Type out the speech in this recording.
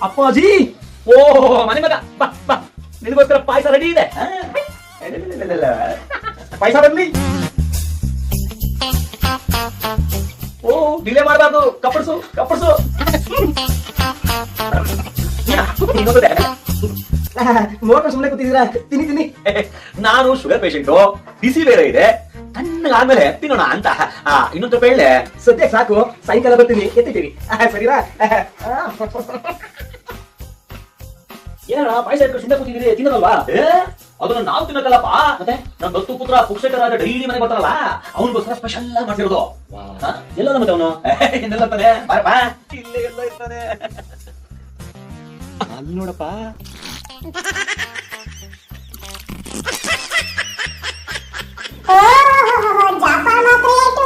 ಅಪ್ಪಾಜಿ ಓ ಮನೆ ಮಗ ಬಾ ಬಾ ನಿನಗೋಸ್ಕರ ಪಾಯಸ ರೆಡಿ ಇದೆ ಪಾಯಸ ಬನ್ನಿ ಓ ಡಿಲೇ ಮಾಡಬಾರ್ದು ಕಪ್ಪಡಿಸು ಕಪ್ಪಡಿಸು ಮೋಟರ್ ಸುಮ್ಮನೆ ಕೂತಿದ್ದೀರಾ ತಿನ್ನಿ ತಿನ್ನಿ ನಾನು ಶುಗರ್ ಪೇಷಂಟು ಬಿಸಿ ಬೇರೆ ಇದೆ ತಣ್ಣಗಾದ್ಮೇಲೆ ತಿನ್ನೋಣ ಅಂತ ಇನ್ನೊಂದು ಸ್ವಲ್ಪ ಹೇಳೆ ಸದ್ಯ ಸಾಕು ಸಾಯಂಕಾಲ ಬರ್ತೀನಿ ಎತ್ತಿದ್ದೀವಿ ಸರಿನಾ ಏನಣ್ಣ ಪಾಯಸ ಇಟ್ಕೊಂಡು ಸುಮ್ಮನೆ ಕೂತಿದ್ದೀರಿ ತಿನ್ನೋದಲ್ವಾ ಅದನ್ನ ನಾವು ತಿನ್ನೋಕಲ್ಲಪ್ಪ ಮತ್ತೆ ನಮ್ಮ ದತ್ತು ಪುತ್ರ ಪುಕ್ಷಕರಾದ ಡೈಲಿ ಮನೆಗೆ ಬರ್ತಾರಲ್ಲ ಅವನಿಗೋಸ್ಕರ ಸ್ಪೆಷಲ್ ಮಾಡ್ತಿರೋದು ಎಲ್ಲ ಮತ್ತೆ ಅವನು ಇನ್ನೆಲ್ಲ ಇರ್ತಾನೆ ಬಾರಪ್ಪ ಇಲ್ಲೇ ಎಲ್ಲ ಇರ್ತಾನೆ ಅಲ್ಲಿ ನೋಡಪ್ಪ ಜಾಪ ಮಾತ್ರ